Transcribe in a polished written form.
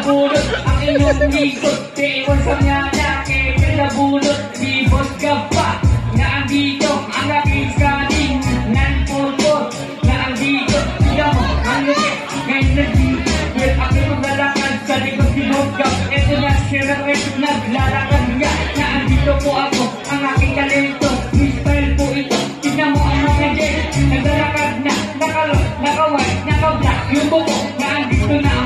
nabulot ang inyong likod. Iwan sa mga laki, pinabulot. Di boss ka pa, na andito ang aking skating. Nanpulpo, na andito. Tiga mo, ang lupit, ngayon nandito. Well, aking maglalakad sa likod sinugap. Ito na siya naglalakad nga. Na andito po ako, ang aking talento. Freestyle po ito, tignan mo ang mga jet. Naglalakad na, naka-white, naka-black. Yung buko, na andito na